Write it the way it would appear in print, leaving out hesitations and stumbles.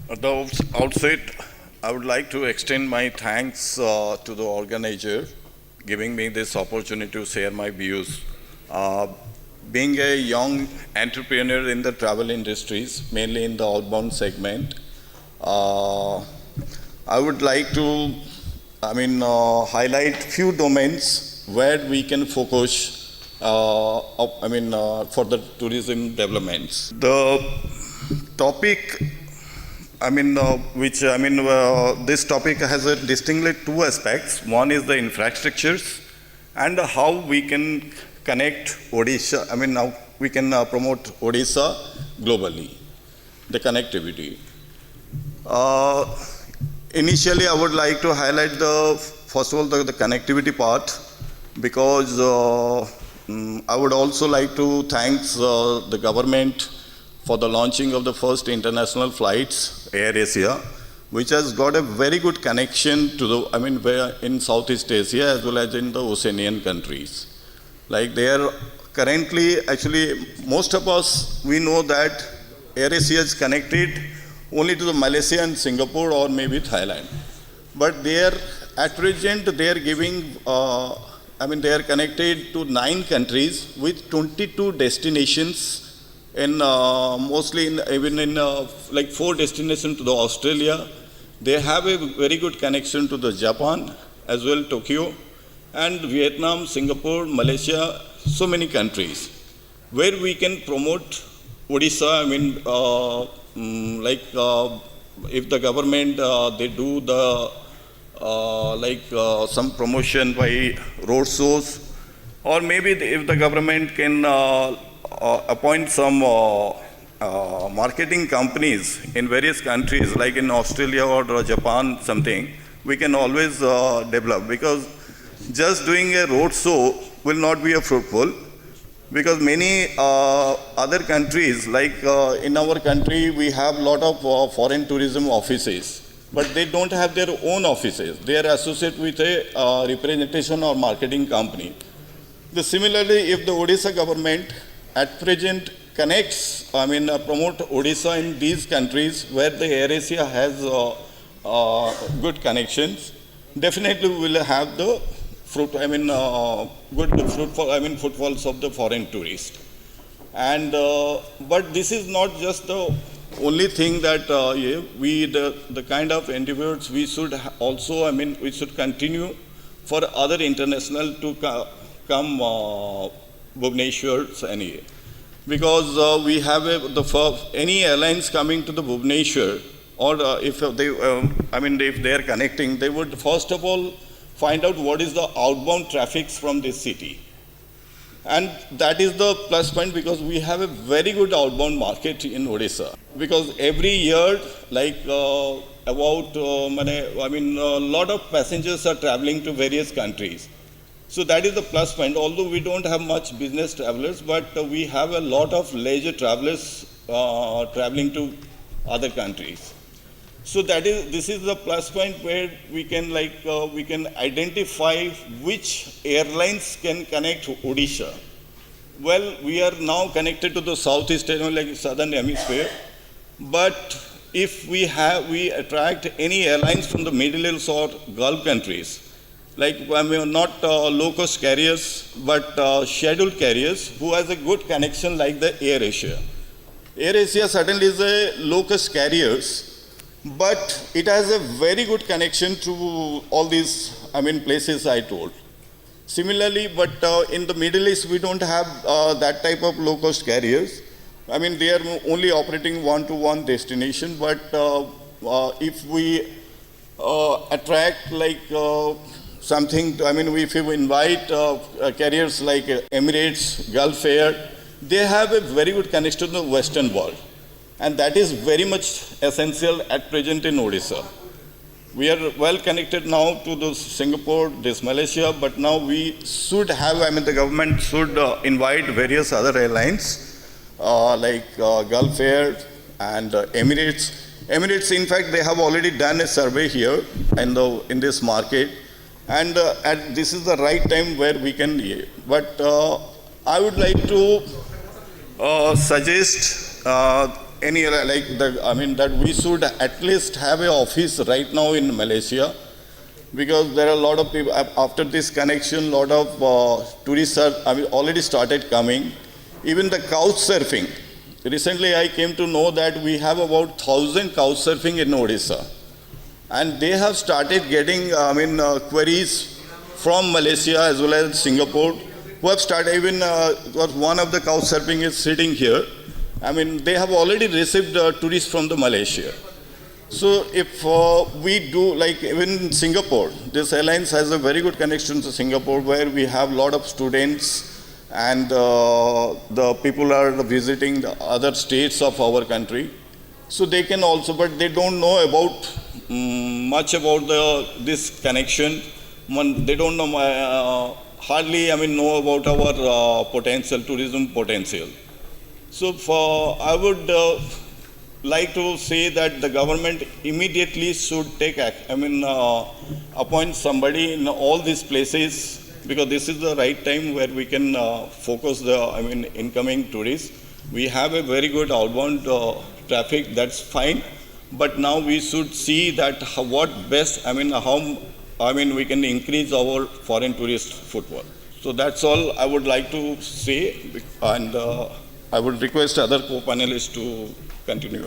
At the outset, I would like to extend my thanks to the organizer giving me this opportunity to share my views. Uh, Being a young entrepreneur in the travel industries, mainly in the outbound segment, uh, I would like to, highlight few domains where we can focus, for the tourism developments. The topic this topic has a distinctly two aspects. One is the infrastructures and how we can connect Odisha, how we can promote Odisha globally, the connectivity. Uh, Initially, I would like to highlight first of all, the connectivity part because I would also like to thank the government for the launching of the first international flights, Air Asia, which has got a very good connection to where in Southeast Asia as well as in the Oceanian countries. Like they are currently, actually, most of us, we know that Air Asia is connected only to the Malaysia and Singapore or maybe Thailand. But they are, at present, they are giving, they are connected to 9 countries with 22 destinations in mostly even in like 4 destinations to the Australia. They have a very good connection to the Japan as well, Tokyo, and Vietnam, Singapore, Malaysia, so many countries where we can promote Odisha. If the government they do the some promotion by road shows, or maybe if the government can appoint some marketing companies in various countries, like in Australia or Japan, something, we can always develop. Because just doing a road show will not be a fruitful, because many other countries, like in our country, we have a lot of foreign tourism offices, but they don't have their own offices. They are associated with a representation or marketing company. Similarly, if the Odisha government at present connects, promote Odisha in these countries where the Air Asia has good connections, definitely we will have the footfalls of the foreign tourists. And but this is not just the only thing that the kind of endeavors we should also, we should continue for other international to come Bhubaneswar anyway. Because we have any airlines coming to the Bhubaneswar, or if they are connecting, they would first of all find out what is the outbound traffics from this city. And that is the plus point, because we have a very good outbound market in Odisha. Because every year, like a lot of passengers are traveling to various countries. So that is the plus point. Although we don't have much business travelers, but we have a lot of leisure travelers traveling to other countries. So this is the plus point where we can we can identify which airlines can connect Odisha. Well, we are now connected to the Southeast Asia, like Southern Hemisphere, but if we attract any airlines from the Middle East or Gulf countries, like not low-cost carriers, but scheduled carriers who has a good connection like the Air Asia. Air Asia certainly is a low-cost carriers, but it has a very good connection to all these, places I told. Similarly, but in the Middle East, we don't have that type of low-cost carriers. They are only operating one-to-one destination, but if we attract something, if you invite carriers like Emirates, Gulf Air, they have a very good connection to the Western world. And that is very much essential at present in Odisha. We are well connected now to the Singapore, this Malaysia, but now we should have, the government should invite various other airlines like Gulf Air and Emirates. Emirates, in fact, they have already done a survey here in this market, and this is the right time where we can. But I would like to suggest any that we should at least have an office right now in Malaysia, because there are a lot of people after this connection. Lot of tourists are already started coming. Even the couch surfing. Recently, I came to know that we have about 1,000 couch surfing in Odisha, and they have started getting queries from Malaysia as well as Singapore, who have started even one of the couch surfing is sitting here. They have already received tourists from the Malaysia. So if we do, like even in Singapore, this airlines has a very good connection to Singapore, where we have a lot of students and the people are visiting the other states of our country. So they can also, but they don't know about much about this connection. They don't know hardly know about our potential, tourism potential. So I would like to say that the government immediately should take appoint somebody in all these places, because this is the right time where we can focus the incoming tourists. We have a very good outbound traffic, that's fine, but now we should see that what best how we can increase our foreign tourist footfall. So that's all I would like to say, and I would request other co-panelists to continue.